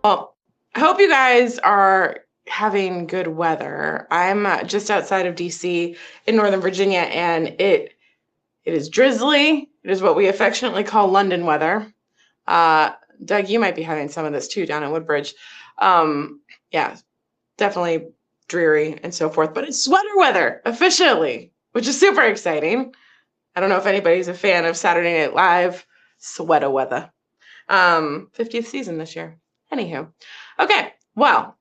Well, I hope you guys are having good weather. I'm just outside of DC in Northern Virginia, and it is drizzly. It is what we affectionately call London weather. Uh, Doug, you might be having some of this too down in Woodbridge. Um, yeah, definitely dreary and so forth, but it's sweater weather officially, which is super exciting. I don't know if anybody's a fan of Saturday Night Live sweater weather. 50th season this year. Anywho, okay, well,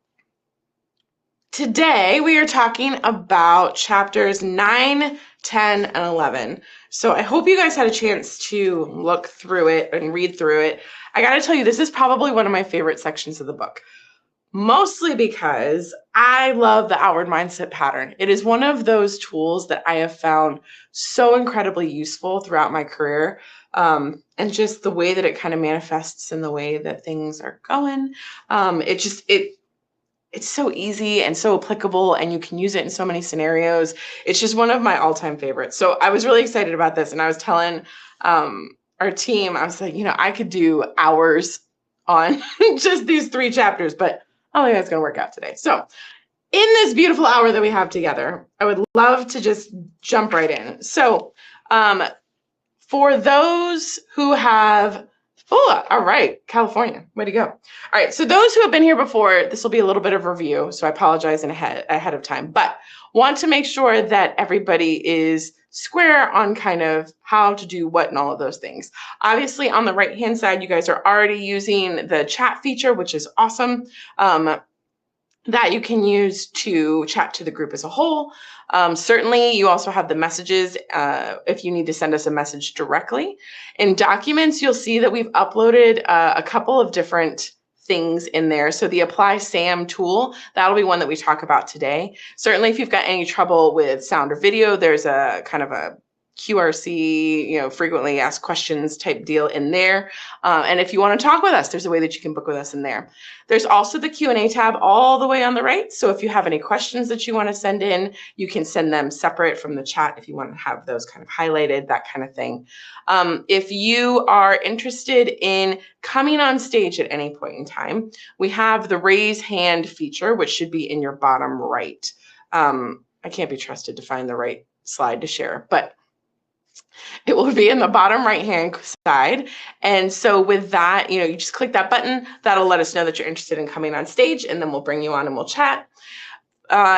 today we are talking about chapters 9, 10, and 11. So I hope you guys had a chance to look through it and read through it. I got to tell you, this is probably one of my favorite sections of the book, mostly because I love the outward mindset pattern. It is one of those tools that I have found so incredibly useful throughout my career. And just the way that it kind of manifests in the way that things are going. It's so easy and so applicable, and you can use it in so many scenarios. It's just one of my all-time favorites. So I was really excited about this, and I was telling our team, I was like, I could do hours on just these 3 chapters, but I don't think that's going to work out today. So in this beautiful hour that we have together, I would love to just jump right in. So for those who have, all right, California, way to go. All right, so those who have been here before, this will be a little bit of review, so I apologize ahead of time, but want to make sure that everybody is square on kind of how to do what and all of those things. Obviously, on the right-hand side, you guys are already using the chat feature, which is awesome. That you can use to chat to the group as a whole. Certainly, you also have the messages if you need to send us a message directly. In documents, you'll see that we've uploaded a couple of different things in there. So the Apply SAM tool, that'll be one that we talk about today. Certainly, if you've got any trouble with sound or video, there's a kind of a QRC, frequently asked questions type deal in there. And if you want to talk with us, there's a way that you can book with us in there. There's also the Q&A tab all the way on the right. So if you have any questions that you want to send in, you can send them separate from the chat if you want to have those kind of highlighted, that kind of thing. If you are interested in coming on stage at any point in time, we have the raise hand feature, which should be in your bottom right. I can't be trusted to find the right slide to share, but it will be in the bottom right-hand side. And so with that, you just click that button. That'll let us know that you're interested in coming on stage, and then we'll bring you on and we'll chat.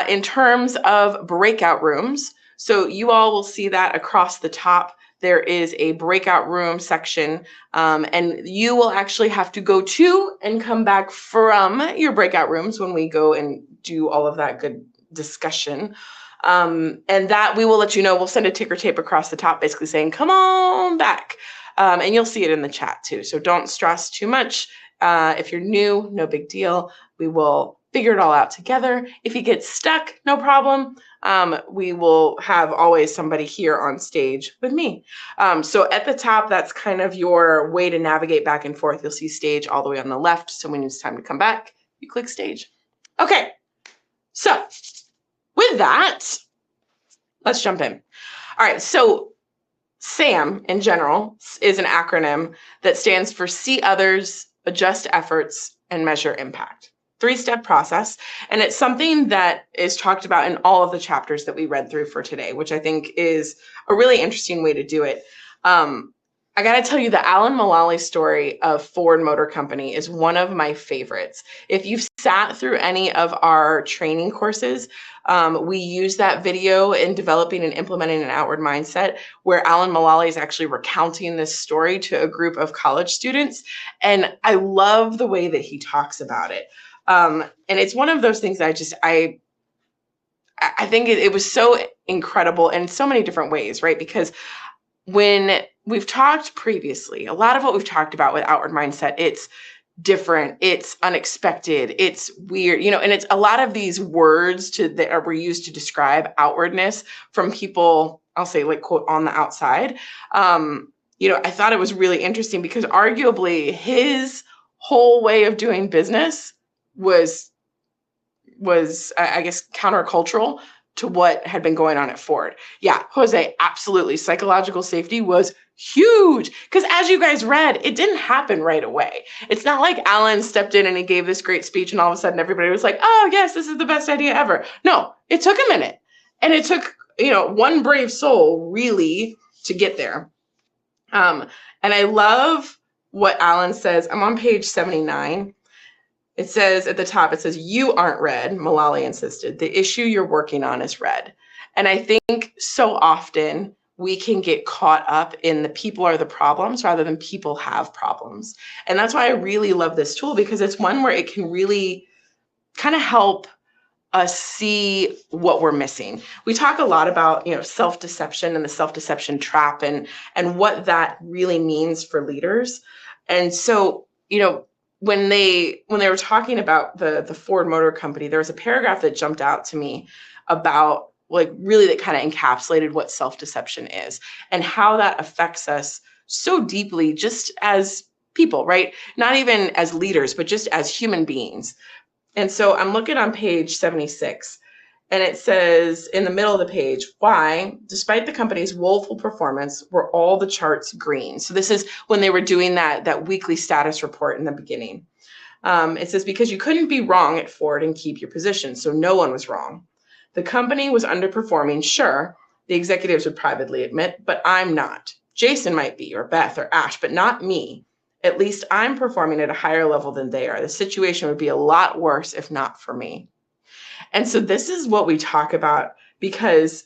In terms of breakout rooms, so you all will see that across the top, there is a breakout room section, and you will actually have to go to and come back from your breakout rooms when we go and do all of that good discussion. And that we will let you know. We'll send a ticker tape across the top basically saying, come on back. And you'll see it in the chat too. So don't stress too much. If you're new, no big deal. We will figure it all out together. If you get stuck, no problem. We will have always somebody here on stage with me. So at the top, that's kind of your way to navigate back and forth. You'll see stage all the way on the left. So when it's time to come back, you click stage. Okay, so with that, let's jump in. All right, so SAM in general is an acronym that stands for See Others, Adjust Efforts, and Measure Impact. 3-step process, and it's something that is talked about in all of the chapters that we read through for today, which I think is a really interesting way to do it. I got to tell you, the Alan Mulally story of Ford Motor Company is one of my favorites. If you've sat through any of our training courses, we use that video in developing and implementing an outward mindset, where Alan Mulally is actually recounting this story to a group of college students. And I love the way that he talks about it. And it's one of those things that I think it was so incredible in so many different ways, right? Because when we've talked previously, a lot of what we've talked about with outward mindset, it's different, it's unexpected, it's weird, and it's a lot of these words that were used to describe outwardness from people, I'll say, like, quote, on the outside. I thought it was really interesting because arguably his whole way of doing business was I guess countercultural to what had been going on at Ford. Yeah, Jose, absolutely. Psychological safety was huge. Because as you guys read, it didn't happen right away. It's not like Alan stepped in and he gave this great speech and all of a sudden everybody was like, oh, yes, this is the best idea ever. No, it took a minute. And it took, one brave soul really to get there. And I love what Alan says. I'm on page 79. It says at the top, it says, you aren't red, Mullally insisted. The issue you're working on is red. And I think so often we can get caught up in the people are the problems rather than people have problems. And that's why I really love this tool, because it's one where it can really kind of help us see what we're missing. We talk a lot about, self-deception and the self-deception trap and what that really means for leaders. And so, when they were talking about the Ford Motor Company, there was a paragraph that jumped out to me about really that kind of encapsulated what self-deception is and how that affects us so deeply just as people, right? Not even as leaders, but just as human beings. And so I'm looking on page 76, and it says in the middle of the page, why, despite the company's woeful performance, were all the charts green? So this is when they were doing that weekly status report in the beginning. It says, because you couldn't be wrong at Ford and keep your position, so no one was wrong. The company was underperforming, sure, the executives would privately admit, but I'm not. Jason might be, or Beth, or Ash, but not me. At least I'm performing at a higher level than they are. The situation would be a lot worse if not for me. And so this is what we talk about, because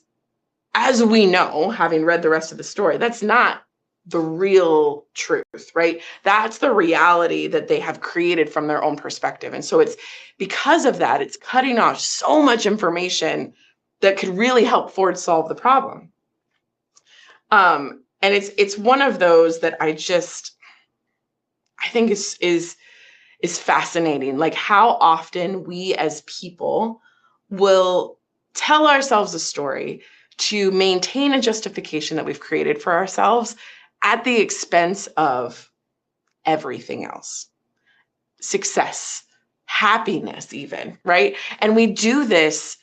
as we know, having read the rest of the story, that's not the real truth, right? That's the reality that they have created from their own perspective. And so it's because of that, it's cutting off so much information that could really help Ford solve the problem. And it's one of those that I think is fascinating. Like how often we as people will tell ourselves a story to maintain a justification that we've created for ourselves at the expense of everything else. Success, happiness even, right? And we do this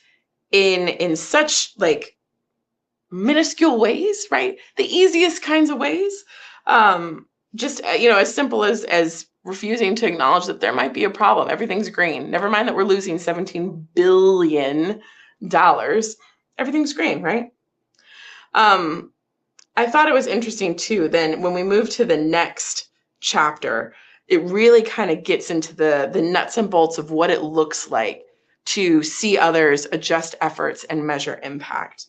in such minuscule ways, right? The easiest kinds of ways. Just, as simple as refusing to acknowledge that there might be a problem. Everything's green. Never mind that we're losing $17 billion. Everything's green, right? I thought it was interesting too, then when we move to the next chapter, it really kind of gets into the nuts and bolts of what it looks like to see others, adjust efforts, and measure impact.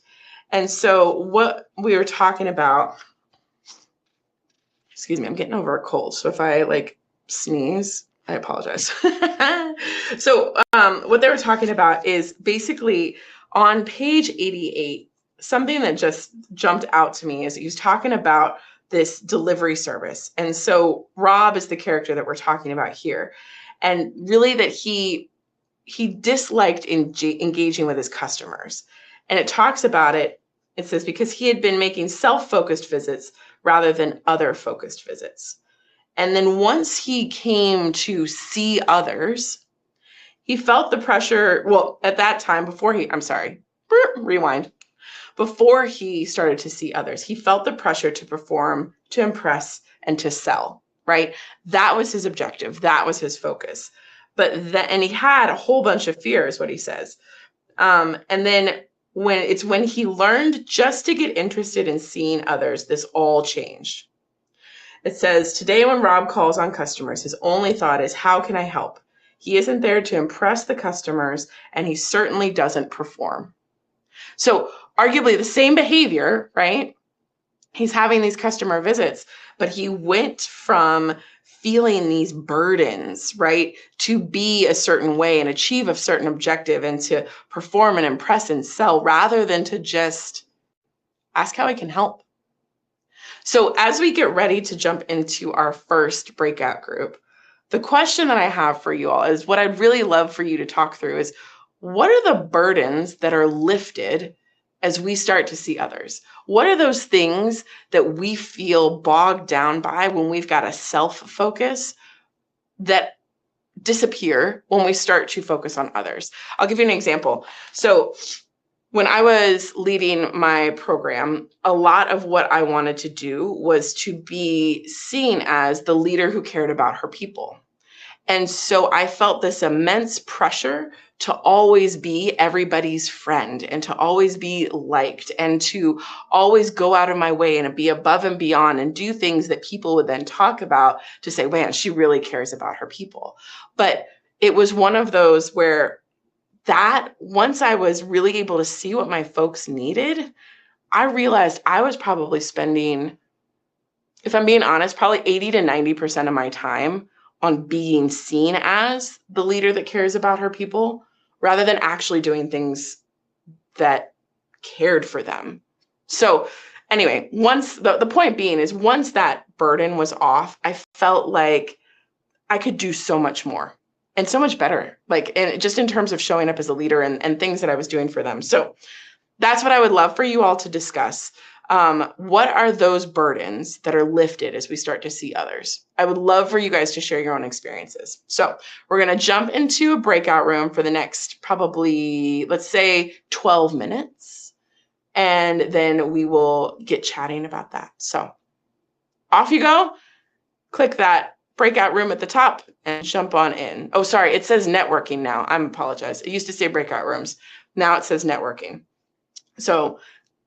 And so what we were talking about, excuse me, I'm getting over a cold. So if I sneeze, I apologize. So what they were talking about is basically on page 88, something that just jumped out to me is he was talking about this delivery service. And so Rob is the character that we're talking about here. And really that he disliked engaging with his customers. And it talks about it. It says, because he had been making self-focused visits rather than other-focused visits. And then once he came to see others, he felt the pressure. Well, at that time, before he started to see others, he felt the pressure to perform, to impress, and to sell, right? That was his objective. That was his focus. And he had a whole bunch of fears, what he says. And then when he learned just to get interested in seeing others, this all changed. It says, today when Rob calls on customers, his only thought is, how can I help? He isn't there to impress the customers, and he certainly doesn't perform. So arguably the same behavior, right? He's having these customer visits, but he went from feeling these burdens, right, to be a certain way and achieve a certain objective and to perform and impress and sell rather than to just ask how I can help. So as we get ready to jump into our first breakout group, the question that I have for you all is what I'd really love for you to talk through is, what are the burdens that are lifted as we start to see others? What are those things that we feel bogged down by when we've got a self-focus that disappear when we start to focus on others? I'll give you an example. So when I was leading my program, a lot of what I wanted to do was to be seen as the leader who cared about her people. And so I felt this immense pressure to always be everybody's friend and to always be liked and to always go out of my way and be above and beyond and do things that people would then talk about to say, man, she really cares about her people. But it was one of those where that once I was really able to see what my folks needed, I realized I was probably spending, if I'm being honest, probably 80 to 90% of my time on being seen as the leader that cares about her people rather than actually doing things that cared for them. So, anyway, once the point being is once that burden was off, I felt like I could do so much more and so much better, like, and just in terms of showing up as a leader and things that I was doing for them. So, that's what I would love for you all to discuss. What are those burdens that are lifted as we start to see others? I would love for you guys to share your own experiences. So we're going to jump into a breakout room for the next probably, let's say, 12 minutes. And then we will get chatting about that. So off you go. Click that breakout room at the top and jump on in. Oh, sorry. It says networking now. I apologize. It used to say breakout rooms. Now it says networking. So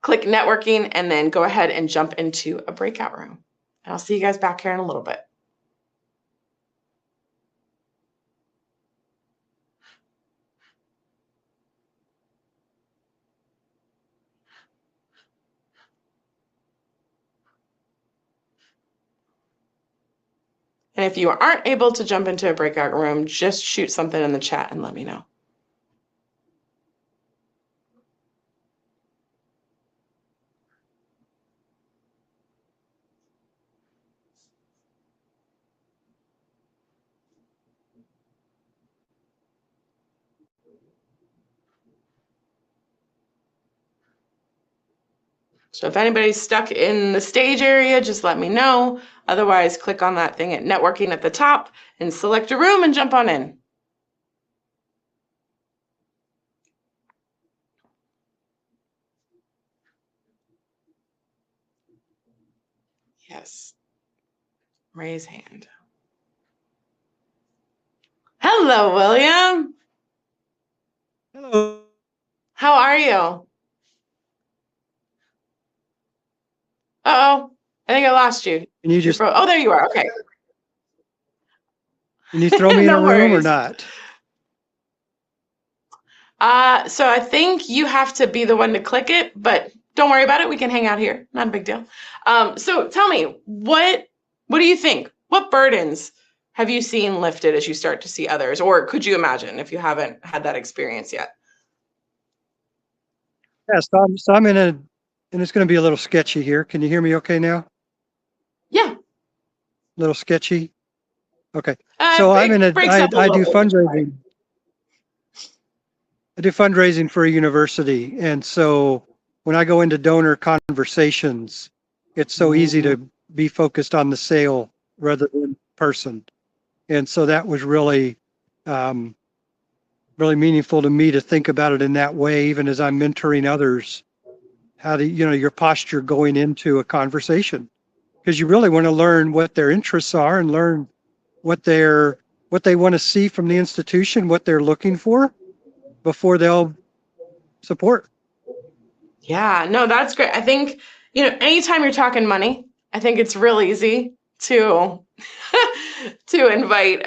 click networking and then go ahead and jump into a breakout room. And I'll see you guys back here in a little bit. And if you aren't able to jump into a breakout room, just shoot something in the chat and let me know. So if anybody's stuck in the stage area, just let me know. Otherwise, click on that thing at networking at the top and select a room and jump on in. Yes. Raise hand. Hello, William. Hello. How are you? Uh-oh. I think I lost you. Can you just Oh, there you are. Okay. can you throw me in a No room or worries. not? So I think you have to be the one to click it, but don't worry about it. We can hang out here. Not a big deal. So tell me, what do you think? What burdens have you seen lifted as you start to see others? Or could you imagine if you haven't had that experience yet? Yeah, so I'm in a, and it's going to be a little sketchy here. Can you hear me okay now? Yeah. A little sketchy. Okay. So I'm in It a, breaks up a I do little. fundraising. I do fundraising for a university. And so when I go into donor conversations, it's so easy to be focused on the sale rather than person. And so that was really, um, really meaningful to me to think about it in that way, even as I'm mentoring others. How do you know your posture going into a conversation? Because you really want to learn what their interests are and learn what what they want to see from the institution, what they're looking for before they'll support. Yeah, no, that's great. I think, anytime you're talking money, I think it's real easy to to invite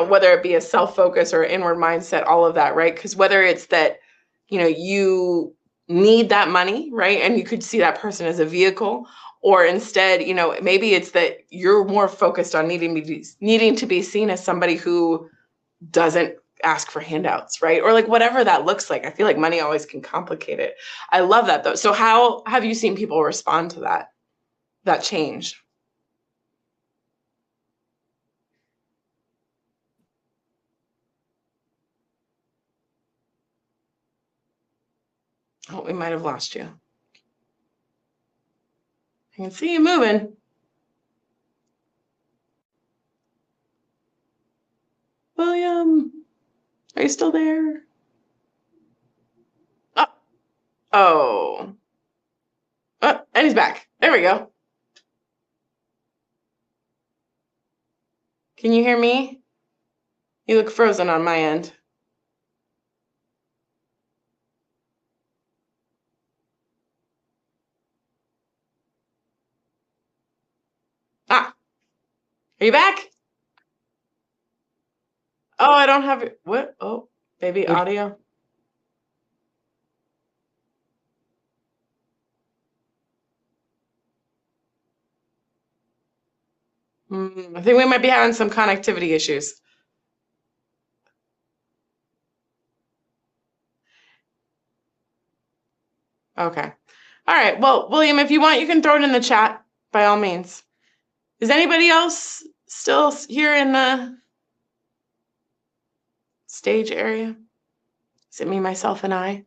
whether it be a self-focus or inward mindset, all of that, right? Because whether it's that, you need that money, right? And you could see that person as a vehicle, or instead, maybe it's that you're more focused on needing to be seen as somebody who doesn't ask for handouts, right? Or like whatever that looks like. I feel like money always can complicate it. I love that though. So how have you seen people respond to that change? Oh, we might have lost you. I can see you moving. William, are you still there? Oh, Oh. Oh, and he's back. There we go. Can you hear me? You look frozen on my end. Ah, are you back? Oh, I don't have it. What? Oh, baby audio. I think we might be having some connectivity issues. Okay. All right. Well, William, if you want, you can throw it in the chat by all means. Is anybody else still here in the stage area? Is it me, myself, and I?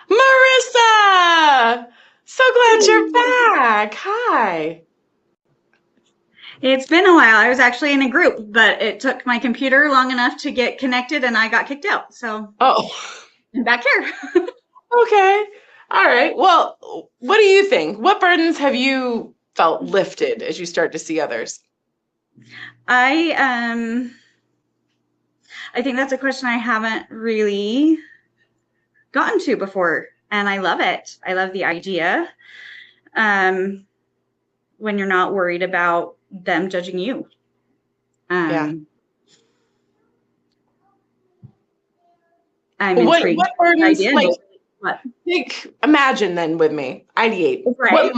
Marissa! So glad you're back. Hi. It's been a while. I was actually in a group, but it took my computer long enough to get connected and I got kicked out. So I'm back here. Okay. All right. Well, what do you think? What burdens have you felt lifted as you start to see others? I think that's a question I haven't really gotten to before, and I love it. I love the idea. When you're not worried about them judging you. Yeah. I'm intrigued. What burdens, like, what? Imagine then with me, ideate. Right.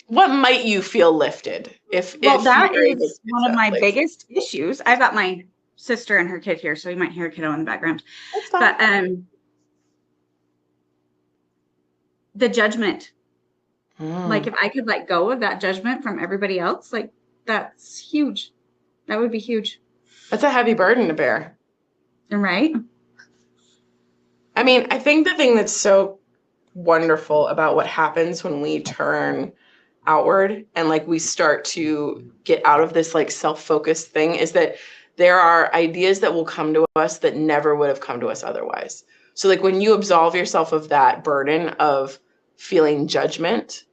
What might you feel lifted if that you're able is to one of my like, biggest issues. I've got my sister and her kid here, so you might hear a kiddo in the background. That's fine. But the judgment. Like if I could let go of that judgment from everybody else, like that's huge. That would be huge. That's a heavy burden to bear. Right? I mean, I think the thing that's so wonderful about what happens when we turn outward and like we start to get out of this like self-focused thing is that there are ideas that will come to us that never would have come to us otherwise. So like when you absolve yourself of that burden of feeling judgment,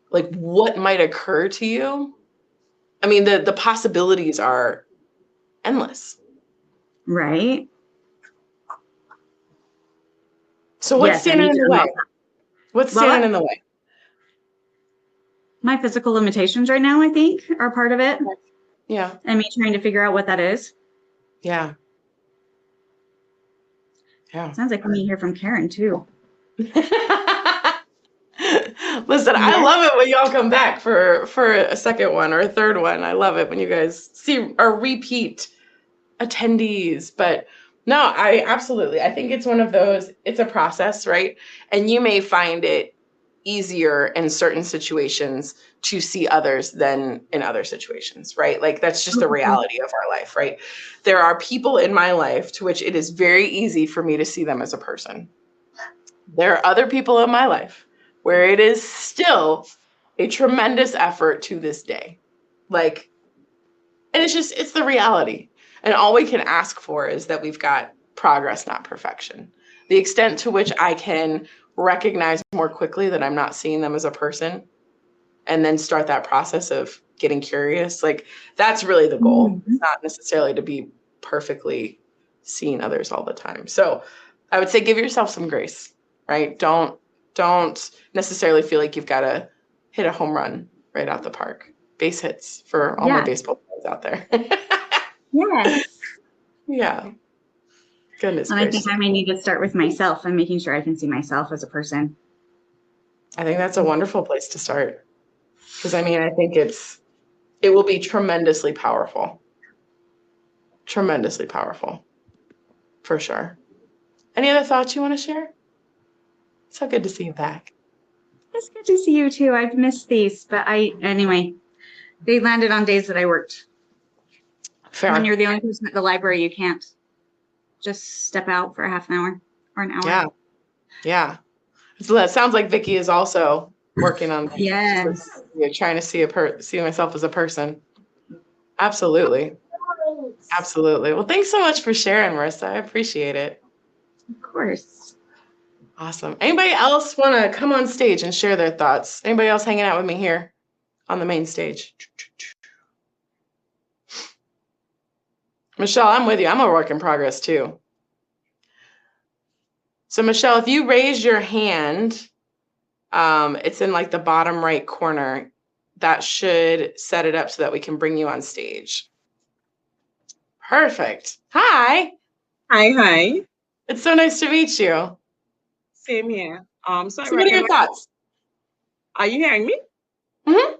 like what might occur to you? I mean, the possibilities are endless. Right. So what's standing in the way? What's standing in the way? My physical limitations right now, I think, are part of it. Yeah. And me trying to figure out what that is. Yeah. Yeah. Sounds like me hear from Karen too. Listen, yeah. I love it when y'all come back for a second one or a third one. I love it when you guys see or repeat attendees. But no, I think it's one of those, it's a process, right? And you may find it easier in certain situations to see others than in other situations, right? Like that's just the reality of our life, right? There are people in my life to which it is very easy for me to see them as a person. There are other people in my life where it is still a tremendous effort to this day. Like, and it's the reality. And all we can ask for is that we've got progress, not perfection. The extent to which I can recognize more quickly that I'm not seeing them as a person and then start that process of getting curious, like that's really the goal. Mm-hmm. It's not necessarily to be perfectly seeing others all the time. So I would say give yourself some grace, right? Don't necessarily feel like you've got to hit a home run right out the park. Base hits for all my baseball players out there. Yes. Yeah. Goodness and gracious. I think I may need to start with myself and making sure I can see myself as a person. I think that's a wonderful place to start. Because I mean, I think it will be tremendously powerful. Tremendously powerful. For sure. Any other thoughts you want to share? So good to see you back. It's good to see you too. I've missed these, but anyway, they landed on days that I worked. Fair. When you're the only person at the library, you can't just step out for a half an hour or an hour. Yeah. Yeah. So that sounds like Vicky is also working on yes. Trying to see myself as a person. Absolutely. Absolutely. Well, thanks so much for sharing, Marissa. I appreciate it. Of course. Awesome. Anybody else want to come on stage and share their thoughts? Anybody else hanging out with me here on the main stage? Michelle, I'm with you. I'm a work in progress too. So Michelle, if you raise your hand, it's in like the bottom right corner. That should set it up so that we can bring you on stage. Perfect. Hi. Hi. It's so nice to meet you. Same here. So what are your thoughts? Are you hearing me? Mm-hmm.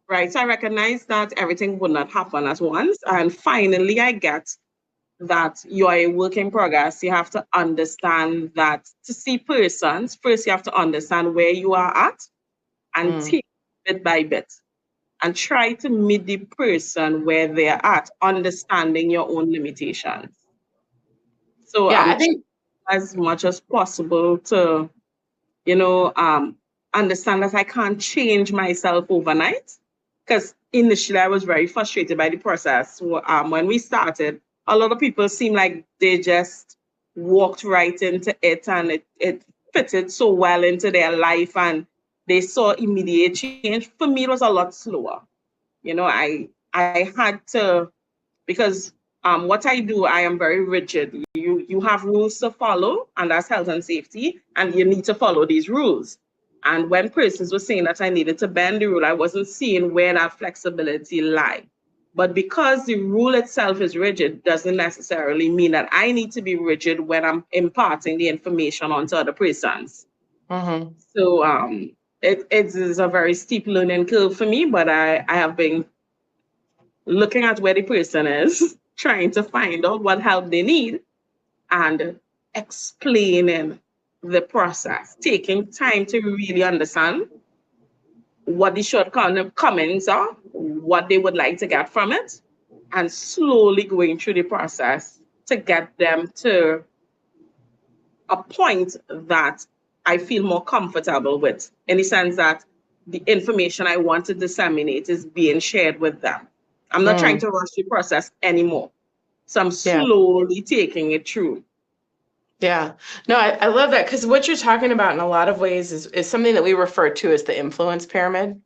Right. So I recognize that everything would not happen at once. And finally, I get that you're a work in progress. You have to understand that to see persons, first you have to understand where you are at and take bit by bit and try to meet the person where they're at, understanding your own limitations. So yeah, I think as much as possible to, understand that I can't change myself overnight. Because initially I was very frustrated by the process. When we started, a lot of people seemed like they just walked right into it and it fitted so well into their life and they saw immediate change. For me, it was a lot slower. I had to, because what I do, I am very rigid. You have rules to follow, and that's health and safety, and you need to follow these rules. And when persons were saying that I needed to bend the rule, I wasn't seeing where that flexibility lied. But because the rule itself is rigid, doesn't necessarily mean that I need to be rigid when I'm imparting the information onto other persons. Mm-hmm. So it is a very steep learning curve for me, but I have been looking at where the person is, trying to find out what help they need, and explaining the process, taking time to really understand what the shortcomings are, what they would like to get from it, and slowly going through the process to get them to a point that I feel more comfortable with, in the sense that the information I want to disseminate is being shared with them. I'm not trying to rush the process anymore. So I'm slowly taking it through. Yeah. No, I love that, because what you're talking about in a lot of ways is something that we refer to as the influence pyramid.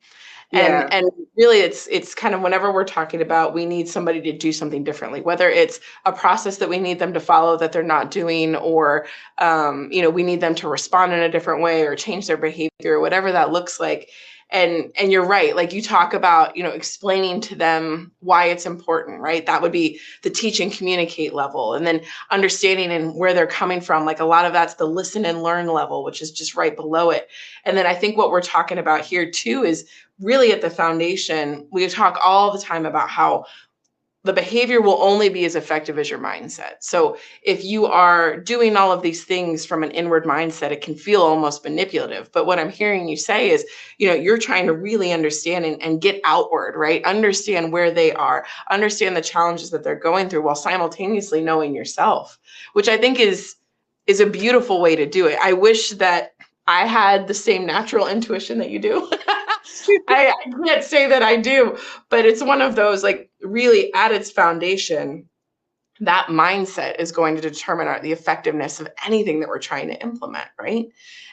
Yeah. And really it's kind of, whenever we're talking about we need somebody to do something differently, whether it's a process that we need them to follow that they're not doing, or we need them to respond in a different way or change their behavior, whatever that looks like. And you're right, like you talk about, explaining to them why it's important, right? That would be the teach and communicate level. And then understanding and where they're coming from, like a lot of that's the listen and learn level, which is just right below it. And then I think what we're talking about here too is really at the foundation. We talk all the time about how the behavior will only be as effective as your mindset. So if you are doing all of these things from an inward mindset, it can feel almost manipulative. But what I'm hearing you say is, you're trying to really understand and get outward, right? Understand where they are, understand the challenges that they're going through, while simultaneously knowing yourself, which I think is a beautiful way to do it. I wish that I had the same natural intuition that you do. I can't say that I do, but it's one of those, like, really at its foundation, that mindset is going to determine the effectiveness of anything that we're trying to implement, right?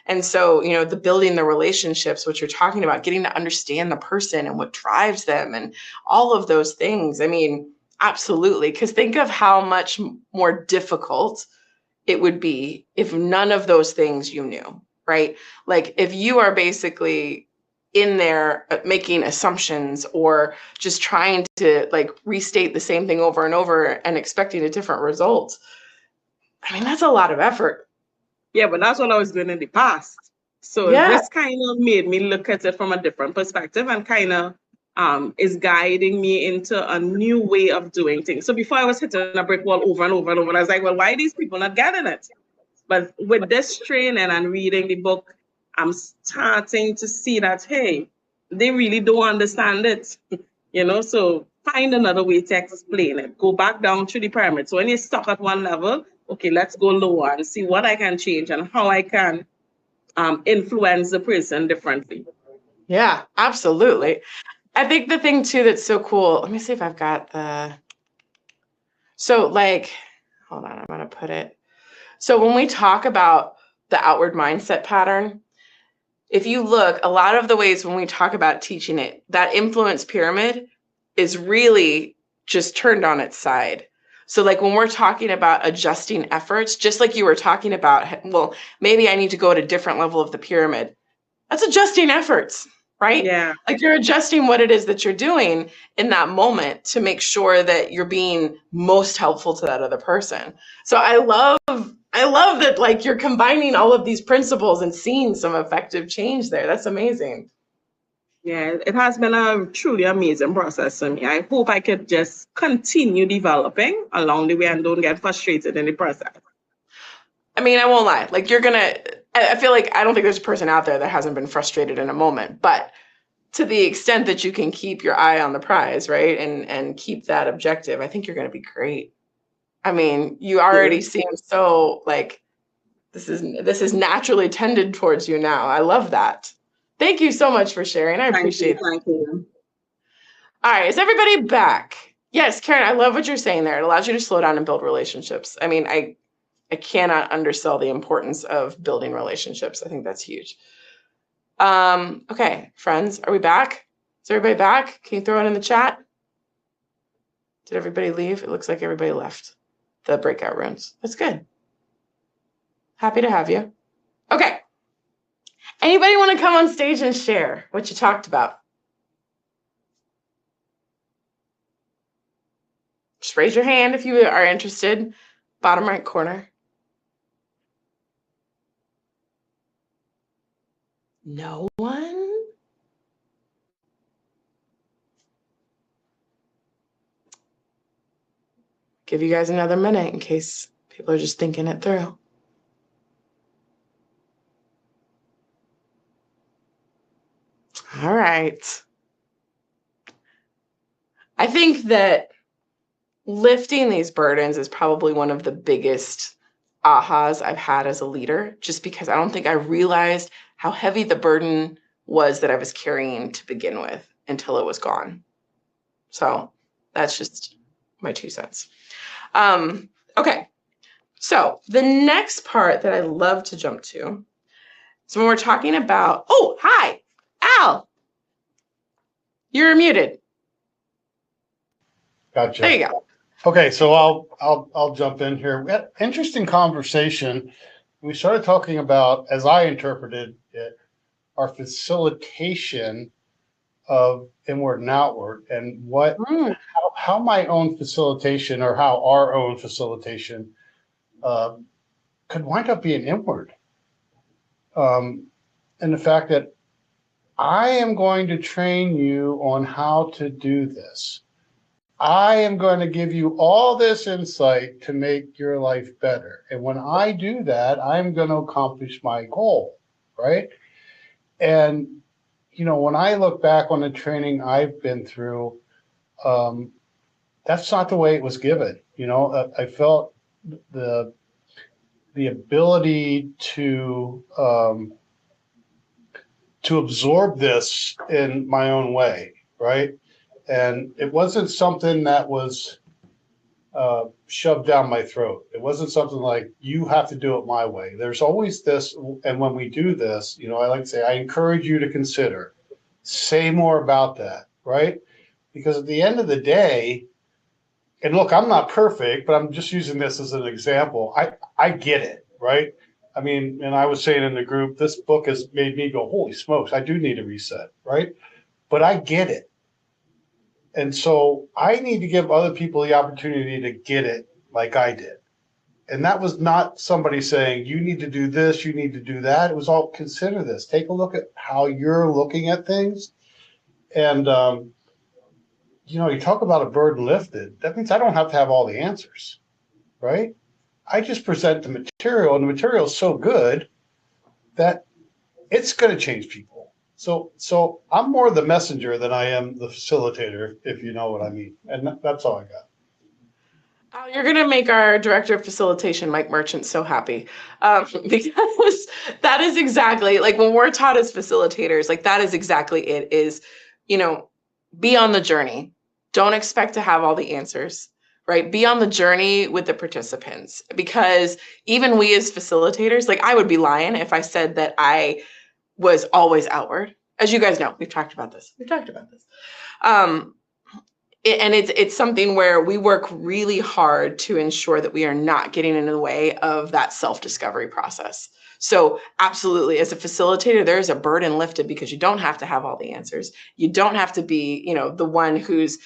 And so, the building the relationships, which you're talking about, getting to understand the person and what drives them and all of those things. I mean, absolutely. Because think of how much more difficult it would be if none of those things you knew, right? Like if you are basically in there making assumptions or just trying to like restate the same thing over and over and expecting a different result. I mean, that's a lot of effort. Yeah, but that's what I was doing in the past. So this kind of made me look at it from a different perspective and kind of is guiding me into a new way of doing things. So before I was hitting a brick wall over and over and over, and I was like, well, why are these people not getting it? But with this training and reading the book, I'm starting to see that, hey, they really don't understand it, so find another way to explain it. Go back down through the pyramid. So when you're stuck at one level, okay, let's go lower and see what I can change and how I can influence the person differently. Yeah, absolutely. I think the thing too that's so cool, let me see if I've got So like, hold on, I'm going to put it. So when we talk about the outward mindset pattern, if you look, a lot of the ways when we talk about teaching it, that influence pyramid is really just turned on its side. So like when we're talking about adjusting efforts, just like you were talking about, well, maybe I need to go at a different level of the pyramid. That's adjusting efforts, right? Yeah. Like you're adjusting what it is that you're doing in that moment to make sure that you're being most helpful to that other person. So I love that like you're combining all of these principles and seeing some effective change there. That's amazing. Yeah, it has been a truly amazing process for me. I hope I could just continue developing along the way and don't get frustrated in the process. I mean, I won't lie. Like I feel like I don't think there's a person out there that hasn't been frustrated in a moment, but to the extent that you can keep your eye on the prize, right? And keep that objective, I think you're going to be great. I mean, you already seem so like this is naturally tended towards you now. I love that. Thank you so much for sharing. I appreciate it. Thank you. All right, is everybody back? Yes, Karen, I love what you're saying there. It allows you to slow down and build relationships. I mean, I cannot undersell the importance of building relationships. I think that's huge. Okay, friends, are we back? Is everybody back? Can you throw it in the chat? Did everybody leave? It looks like everybody left the breakout rooms. That's good. Happy to have you. Okay. Anybody want to come on stage and share what you talked about? Just raise your hand if you are interested. Bottom right corner. No one? Give you guys another minute in case people are just thinking it through. All right. I think that lifting these burdens is probably one of the biggest ahas I've had as a leader, just because I don't think I realized how heavy the burden was that I was carrying to begin with until it was gone. So that's just my 2 cents. Okay. So the next part that I love to jump to, so when we're talking about, oh, hi, Al, you're muted. Gotcha. There you go. Okay, so I'll jump in here. We had an interesting conversation. We started talking about, as I interpreted it, our facilitation of inward and outward, and how my own facilitation, or how our own facilitation could wind up being inward. And the fact that I am going to train you on how to do this. I am going to give you all this insight to make your life better. And when I do that, I'm going to accomplish my goal, right? And, you know, when I look back on the training I've been through, that's not the way it was given. You know, I felt the ability to absorb this in my own way, right? And it wasn't something that was shoved down my throat. It wasn't something like, you have to do it my way. There's always this, and when we do this, you know, I like to say, I encourage you to consider, say more about that, right? Because at the end of the day, and look, I'm not perfect, but I'm just using this as an example. I get it, right? I mean, and I was saying in the group, this book has made me go, holy smokes, I do need a reset, right? But I get it. And so I need to give other people the opportunity to get it like I did. And that was not somebody saying, you need to do this, you need to do that. It was all, consider this. Take a look at how you're looking at things. And, you know, you talk about a burden lifted. That means I don't have to have all the answers, right? I just present the material, and the material is so good that it's going to change people. So I'm more the messenger than I am the facilitator, if you know what I mean. And that's all I got. Oh, you're going to make our director of facilitation, Mike Merchant, so happy. Because that is exactly, like when we're taught as facilitators, like that is exactly it is, you know, be on the journey. Don't expect to have all the answers. right? Be on the journey with the participants, because even we as facilitators, like I would be lying if I said that I was always outward. As you guys know, we've talked about this. Um, and it's something where we work really hard to ensure that we are not getting in the way of that self-discovery process. So absolutely, as a facilitator, there's a burden lifted because you don't have to have all the answers. You don't have to be, the one who's,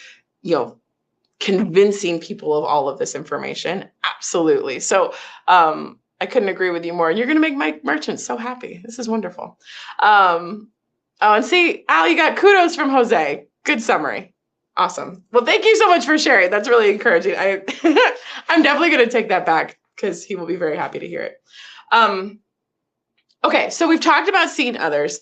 convincing people of all of this information. Absolutely. So I couldn't agree with you more. And you're going to make my merchants so happy. This is wonderful. Oh, and see, Al, you got kudos from Jose. Good summary. Awesome. Well, thank you so much for sharing. That's really encouraging. I'm definitely going to take that back because he will be very happy to hear it. Okay, so we've talked about seeing others,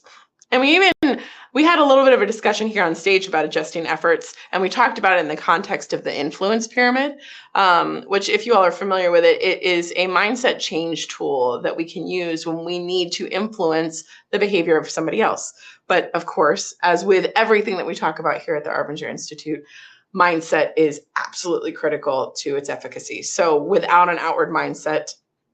and we had a little bit of a discussion here on stage about adjusting efforts, and we talked about it in the context of the influence pyramid, which, if you all are familiar with it, it is a mindset change tool that we can use when we need to influence the behavior of somebody else. But of course, as with everything that we talk about here at the Arbinger Institute, mindset is absolutely critical to its efficacy. So without an outward mindset,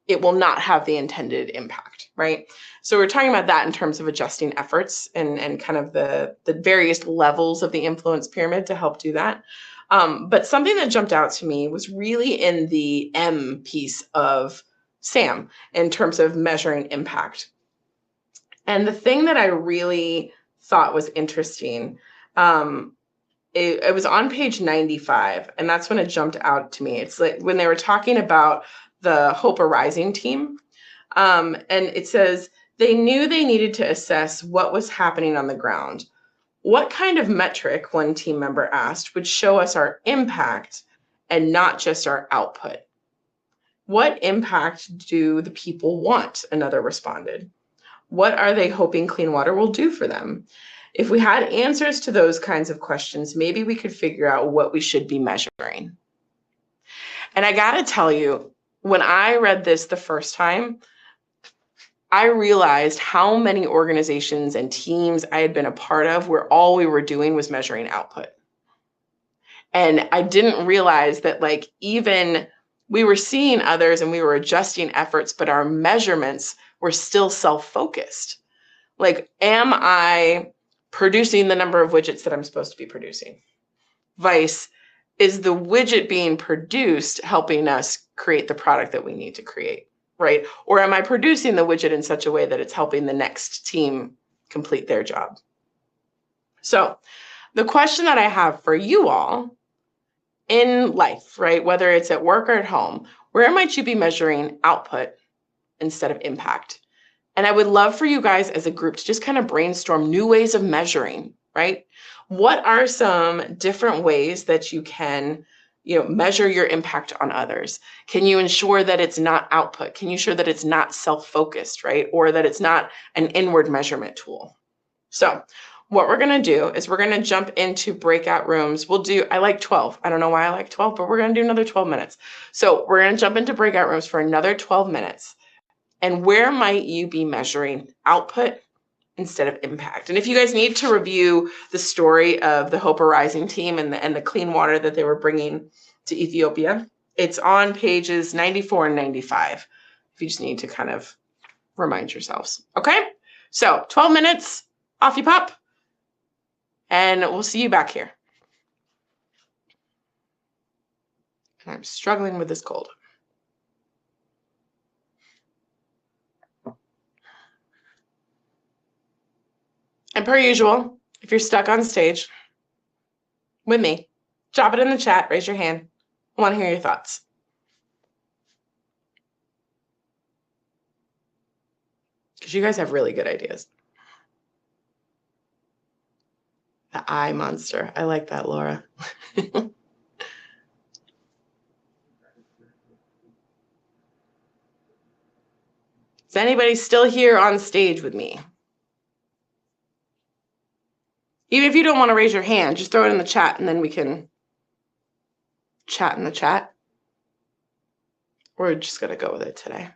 it will not have the intended impact, right? So we're talking about that in terms of adjusting efforts and kind of the various levels of the influence pyramid to help do that. But something that jumped out to me was really in the M piece of SAM in terms of measuring impact. And the thing that I really thought was interesting, it was on page 95, and that's when it jumped out to me. It's like when they were talking about the Hope Arising team, and it says they knew they needed to assess what was happening on the ground. What kind of metric, one team member asked, would show us our impact and not just our output? What impact do the people want? Another responded. What are they hoping clean water will do for them? If we had answers to those kinds of questions, maybe we could figure out what we should be measuring. And I gotta tell you, when I read this the first time, I realized how many organizations and teams I had been a part of where all we were doing was measuring output. And I didn't realize that, like, even we were seeing others and we were adjusting efforts, but our measurements were still self-focused. Like, am I producing the number of widgets that I'm supposed to be producing? Vice, is the widget being produced helping us create the product that we need to create, right? Or am I producing the widget in such a way that it's helping the next team complete their job? So the question that I have for you all in life, right, whether it's at work or at home, where might you be measuring output instead of impact? And I would love for you guys as a group to just kind of brainstorm new ways of measuring, right? What are some different ways that you can, measure your impact on others? Can you ensure that it's not output? Can you ensure that it's not self-focused, right? Or that it's not an inward measurement tool? So what we're going to do is we're going to jump into breakout rooms. I like 12. I don't know why I like 12, but we're going to do another 12 minutes. So we're going to jump into breakout rooms for another 12 minutes. And where might you be measuring output instead of impact? And if you guys need to review the story of the Hope Arising team and the clean water that they were bringing to Ethiopia, it's on pages 94 and 95. If you just need to kind of remind yourselves. Okay, so 12 minutes, off you pop, and we'll see you back here. And I'm struggling with this cold. And per usual, if you're stuck on stage with me, drop it in the chat, raise your hand. I want to hear your thoughts. Because you guys have really good ideas. The eye monster. I like that, Laura. Is anybody still here on stage with me? Even if you don't want to raise your hand, just throw it in the chat and then we can chat in the chat. We're just going to go with it today.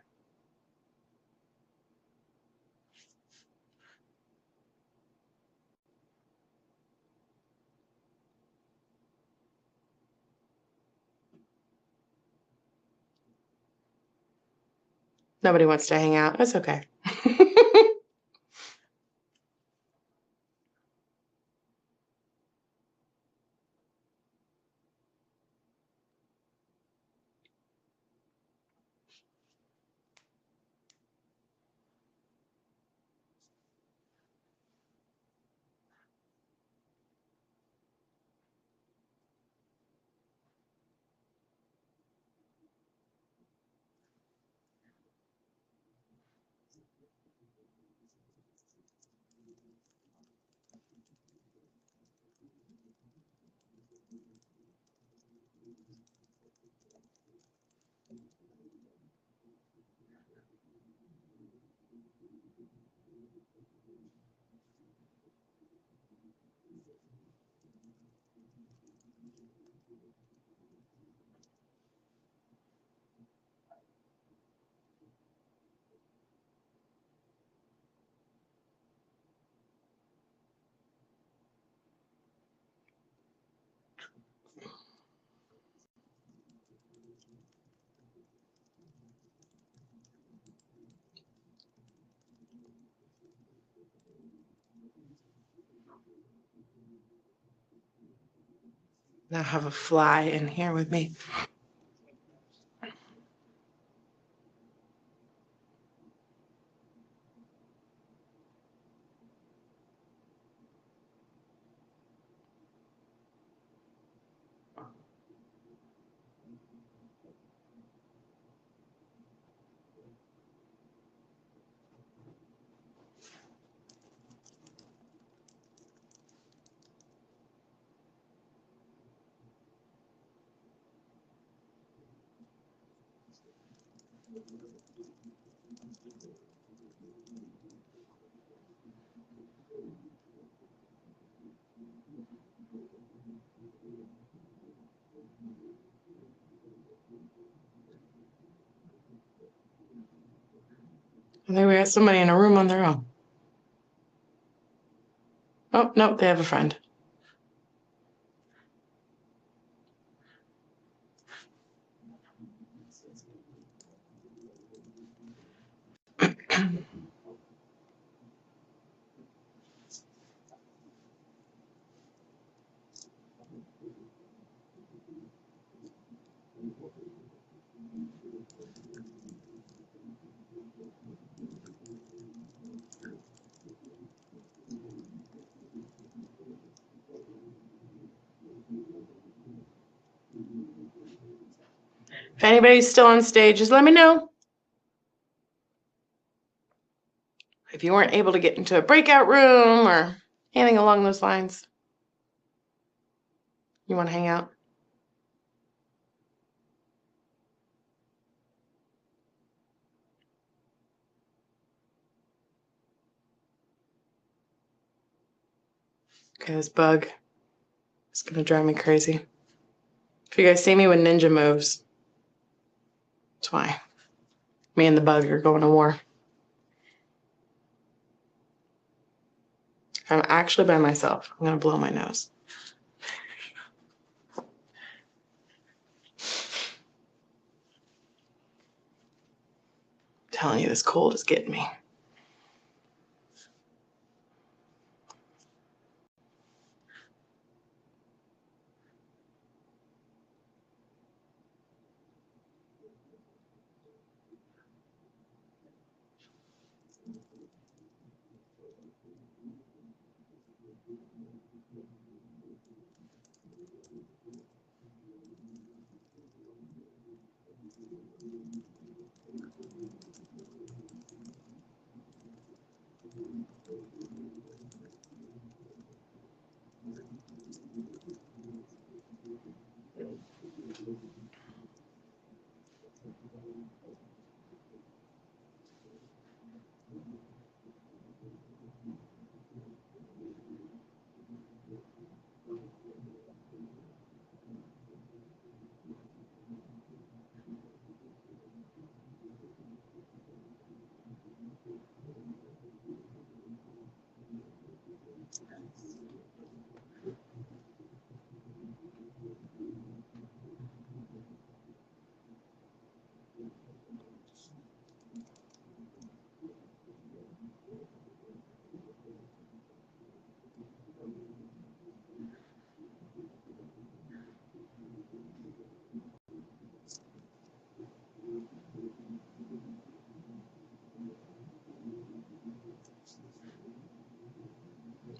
Nobody wants to hang out. That's okay. Now have a fly in here with me. I think we got somebody in a room on their own. Oh, no, they have a friend. If anybody's still on stage, just let me know. If you weren't able to get into a breakout room or anything along those lines, you want to hang out? Okay, this bug is going to drive me crazy. If you guys see me with ninja moves, that's why. Me and the bug are going to war. I'm actually by myself. I'm going to blow my nose. I'm telling you, this cold is getting me.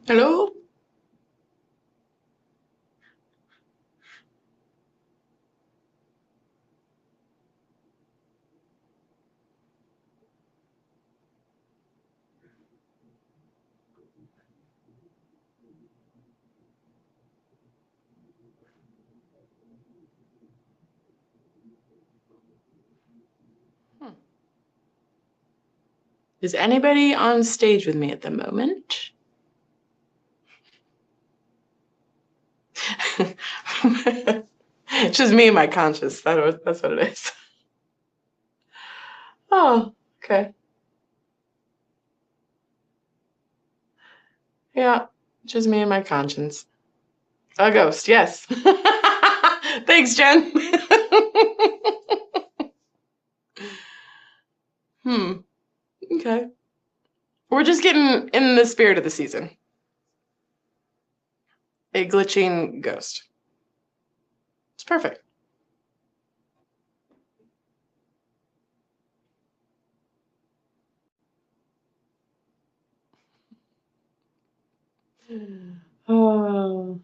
Hello? Is anybody on stage with me at the moment? Just me and my conscience. That's what it is. Oh, okay. Yeah, just me and my conscience. A ghost, yes. Thanks, Jen. Okay. We're just getting in the spirit of the season. A glitching ghost. It's perfect. Oh.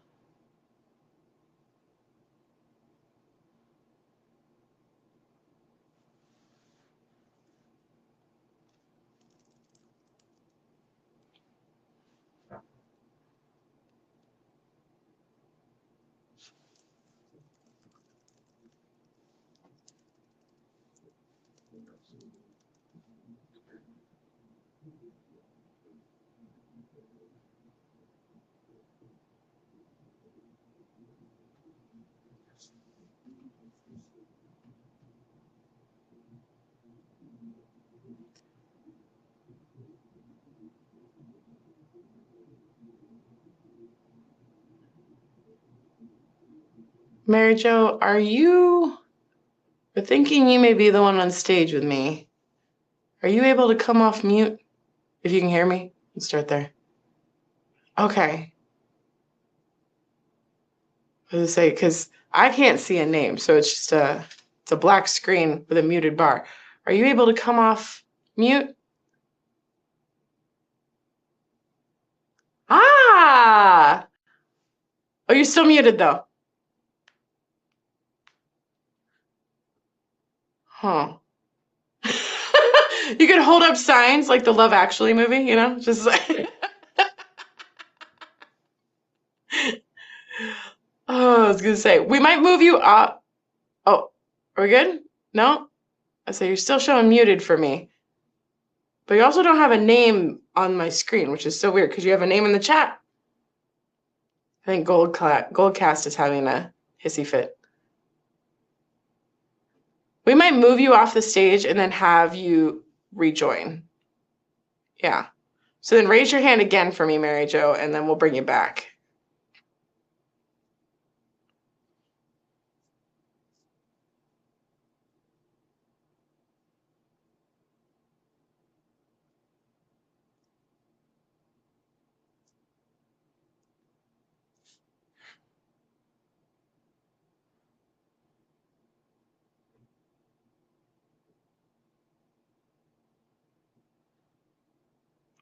Mary Jo, are you thinking you may be the one on stage with me? Are you able to come off mute? If you can hear me, let's start there. Okay. I was gonna say, because I can't see a name, so it's a black screen with a muted bar. Are you able to come off mute? Ah! Oh, you're still muted though. Huh. You could hold up signs like the Love Actually movie, you know? Just like Oh, I was gonna say, we might move you up. Oh, are we good? No? I say you're still showing muted for me. But you also don't have a name on my screen, which is so weird because you have a name in the chat. I think Goldcast is having a hissy fit. We might move you off the stage and then have you rejoin. Yeah. So then raise your hand again for me, Mary Jo, and then we'll bring you back.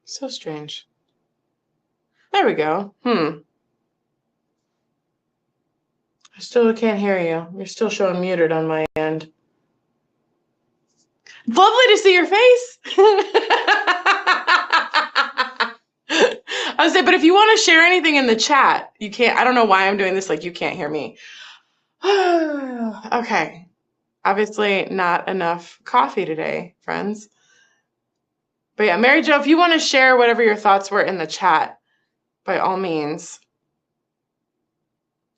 So strange. There we go. I still can't hear you. You're still showing muted on my end. Lovely to see your face. I was say, but if you want to share anything in the chat, you can't. I don't know why I'm doing this. Like you can't hear me. Okay. Obviously, not enough coffee today, friends. But yeah, Mary Jo, if you want to share whatever your thoughts were in the chat, by all means,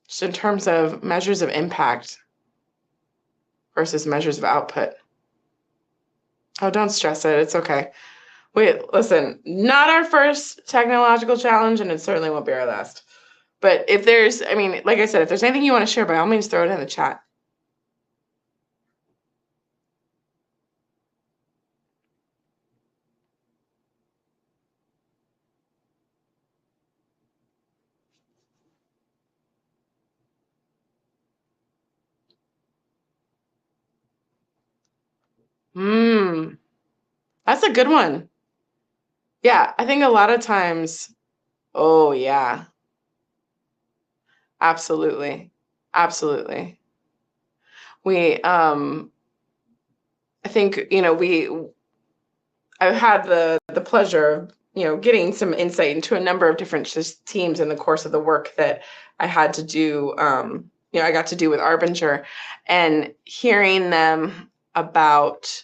just in terms of measures of impact versus measures of output. Oh, don't stress it. It's okay. Wait, listen, not our first technological challenge, and it certainly won't be our last. But if there's, I mean, like I said, if there's anything you want to share, by all means, throw it in the chat. That's a good one. Yeah, I think a lot of times Oh, yeah. Absolutely. Absolutely. We, I think, I've had the pleasure of, getting some insight into a number of different just teams in the course of the work that I had to do, I got to do with Arbinger, and hearing them about,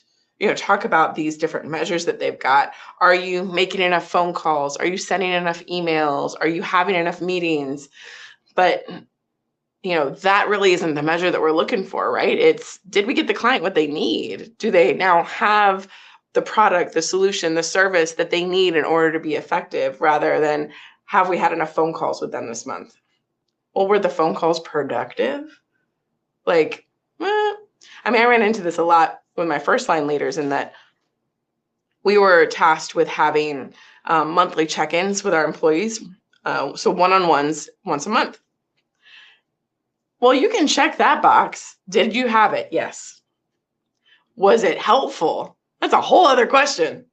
talk about these different measures that they've got. Are you making enough phone calls? Are you sending enough emails? Are you having enough meetings? But that really isn't the measure that we're looking for, right? It's, did we get the client what they need? Do they now have the product, the solution, the service that they need in order to be effective, rather than have we had enough phone calls with them this month? Well, were the phone calls productive? Like, I ran into this a lot with my first line leaders, in that we were tasked with having monthly check-ins with our employees. So one-on-ones once a month. Well, you can check that box. Did you have it? Yes. Was it helpful? That's a whole other question.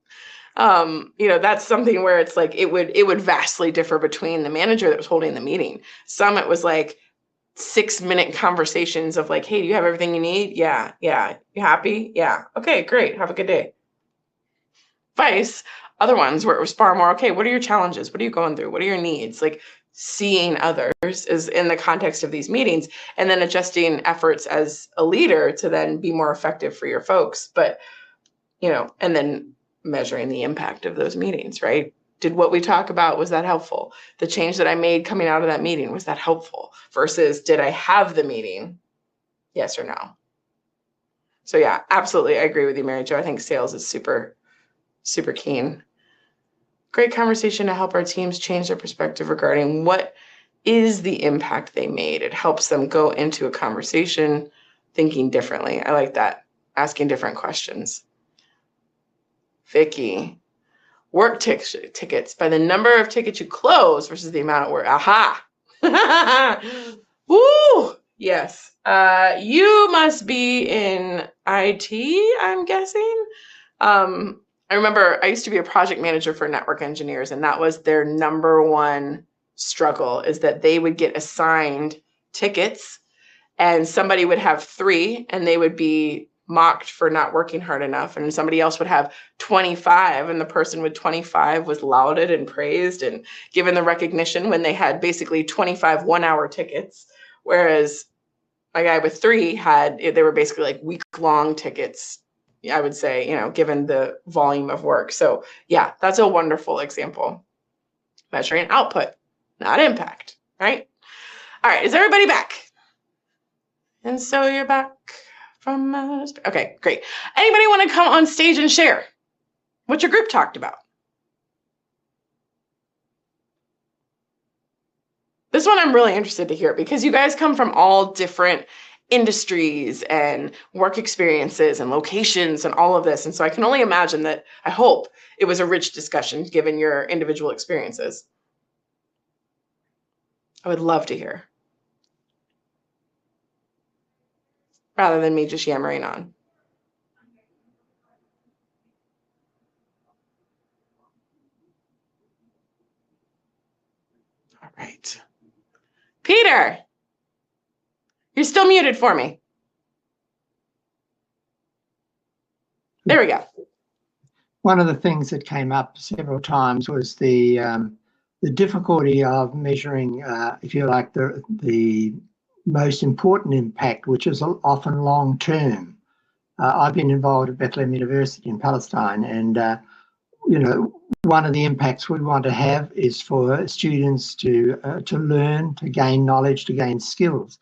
That's something where it's like it would vastly differ between the manager that was holding the meeting. Some, it was like 6-minute conversations of like, hey, do you have everything you need? Yeah. You happy? Yeah. Okay, great. Have a good day. Vice, other ones where it was far more, okay, what are your challenges? What are you going through? What are your needs? Like, seeing others is in the context of these meetings, and then adjusting efforts as a leader to then be more effective for your folks. But, and then measuring the impact of those meetings, right? Did what we talk about, was that helpful? The change that I made coming out of that meeting, was that helpful? Versus, did I have the meeting? Yes or no? So yeah, absolutely. I agree with you, Mary Jo. I think sales is super, super keen. Great conversation to help our teams change their perspective regarding what is the impact they made. It helps them go into a conversation thinking differently. I like that. Asking different questions. Vicky, work tickets by the number of tickets you close versus the amount of work. Aha. Woo. Yes. You must be in IT, I'm guessing. I remember I used to be a project manager for network engineers, and that was their number one struggle, is that they would get assigned tickets and somebody would have 3 and they would be mocked for not working hard enough. And somebody else would have 25 and the person with 25 was lauded and praised and given the recognition when they had basically 25 1-hour tickets. Whereas my guy with 3 they were basically like week-long tickets, I would say, given the volume of work. So yeah, that's a wonderful example. Measuring output, not impact, right? All right, is everybody back? And so you're back from, okay, great. Anybody want to come on stage and share what your group talked about? This one I'm really interested to hear, because you guys come from all different industries and work experiences and locations and all of this. And so I can only imagine that, I hope it was a rich discussion given your individual experiences. I would love to hear, rather than me just yammering on. All right. Peter, you're still muted for me. There we go. One of the things that came up several times was the difficulty of measuring, if you like, the most important impact, which is often long term. I've been involved at Bethlehem University in Palestine, and one of the impacts we want to have is for students to learn, to gain knowledge, to gain skills.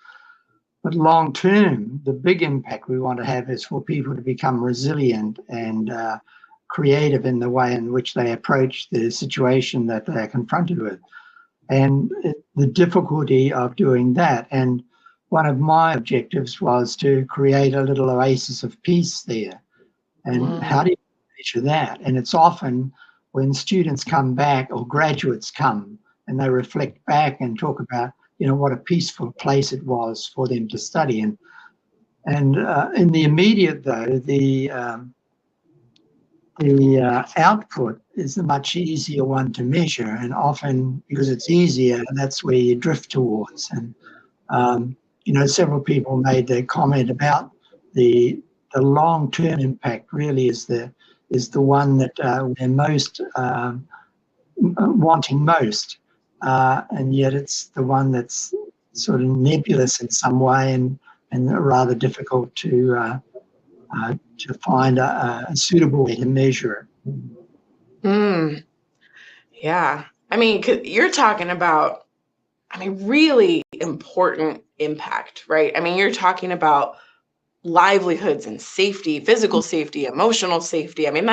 But long term, the big impact we want to have is for people to become resilient and creative in the way in which they approach the situation that they're confronted with. And the difficulty of doing that. And one of my objectives was to create a little oasis of peace there. And how do you measure that? And it's often when students come back, or graduates come, and they reflect back and talk about, what a peaceful place it was for them to study. And in the immediate, though, the output is the much easier one to measure, and often because it's easier, that's where you drift towards. And several people made their comment about the long-term impact. Really, is the one that we're most wanting most, and yet it's the one that's sort of nebulous in some way, and rather difficult to find a suitable way to measure it. Yeah. I mean, 'cause you're talking about, really important impact, right? I mean, you're talking about livelihoods and safety, physical safety, emotional safety. I mean,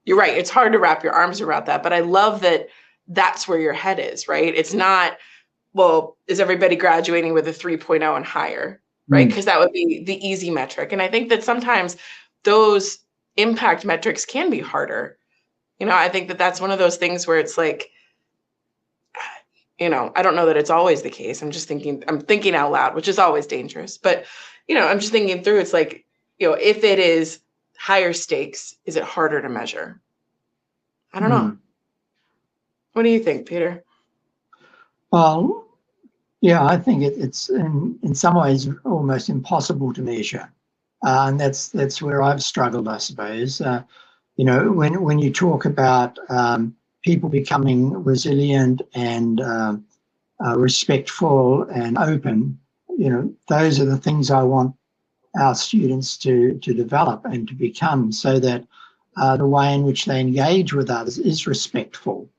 you're right. It's hard to wrap your arms around that, but I love that that's where your head is, right? It's not, well, is everybody graduating with a 3.0 and higher, right? Because that would be the easy metric. And I think that sometimes those impact metrics can be harder. I think that that's one of those things where it's like, I don't know that it's always the case. I'm thinking out loud, which is always dangerous. But, I'm just thinking through, it's like, if it is higher stakes, is it harder to measure? I don't know. What do you think, Peter? Well, yeah, I think it's in some ways almost impossible to measure. And that's where I've struggled, I suppose. When you talk about people becoming resilient and respectful and open, those are the things I want our students to develop and to become, so that the way in which they engage with others is respectful,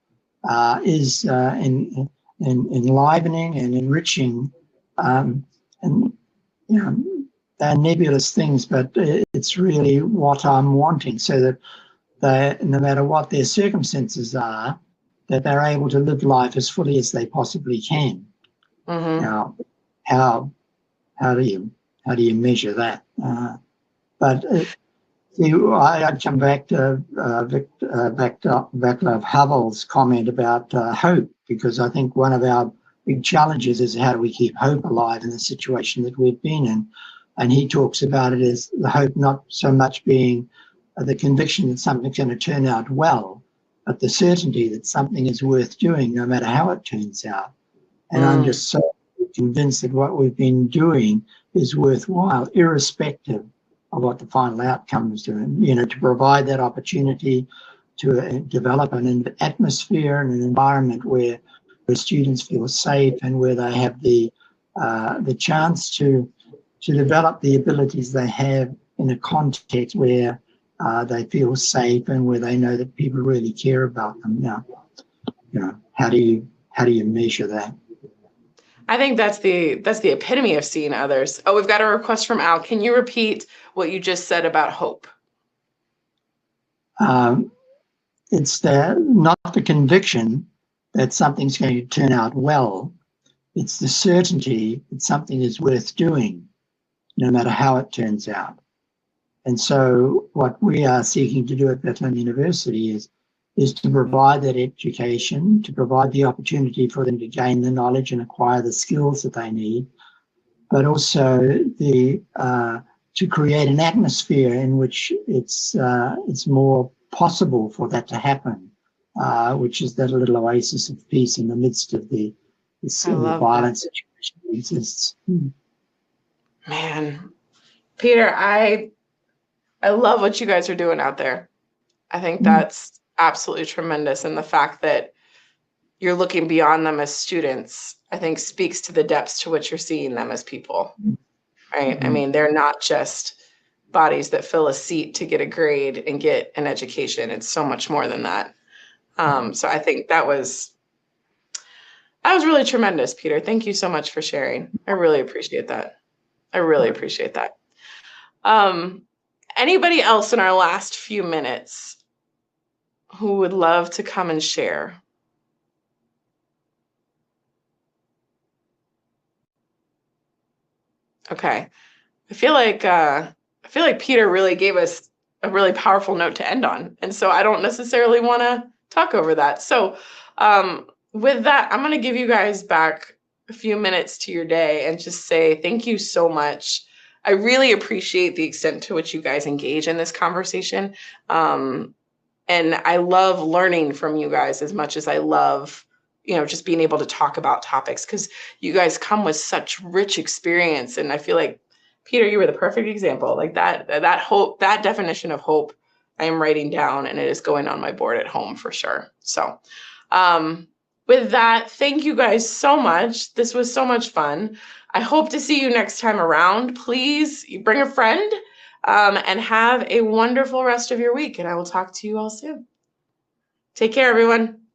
is enlivening and enriching, and they're nebulous things, but it's really what I'm wanting, so that no matter what their circumstances are, that they're able to live life as fully as they possibly can. Now, how do you measure that? But I'd come back to Václav Havel's comment about hope, because I think one of our big challenges is how do we keep hope alive in the situation that we've been in. And he talks about it as the hope not so much being the conviction that something's going to turn out well, but the certainty that something is worth doing no matter how it turns out. And I'm just so convinced that what we've been doing is worthwhile, irrespective of what the final outcome is doing, to provide that opportunity to develop an atmosphere and an environment where students feel safe and where they have the chance to develop the abilities they have in a context where they feel safe and where they know that people really care about them. Now, how do you measure that? I think that's the epitome of seeing others. Oh, we've got a request from Al. Can you repeat what you just said about hope? It's not the conviction that something's going to turn out well. It's the certainty that something is worth doing, no matter how it turns out. And so what we are seeking to do at Bethlehem University is to provide that education, to provide the opportunity for them to gain the knowledge and acquire the skills that they need, but also to create an atmosphere in which it's more possible for that to happen, which is that little oasis of peace in the midst of the violent situation that exists. Man, Peter, I love what you guys are doing out there. I think that's absolutely tremendous. And the fact that you're looking beyond them as students, I think speaks to the depths to which you're seeing them as people, right? I mean, they're not just bodies that fill a seat to get a grade and get an education. It's so much more than that. So I think that was really tremendous, Peter. Thank you so much for sharing. I really appreciate that. Anybody else in our last few minutes who would love to come and share? Okay. I feel like Peter really gave us a really powerful note to end on. And so I don't necessarily want to talk over that. So with that, I'm going to give you guys back a few minutes to your day and just say thank you so much. I really appreciate the extent to which you guys engage in this conversation. And I love learning from you guys as much as I love, just being able to talk about topics, because you guys come with such rich experience. And I feel like, Peter, you were the perfect example. Like that hope, that definition of hope, I am writing down, and it is going on my board at home for sure. So with that, thank you guys so much. This was so much fun. I hope to see you next time around. Please bring a friend, and have a wonderful rest of your week. And I will talk to you all soon. Take care, everyone.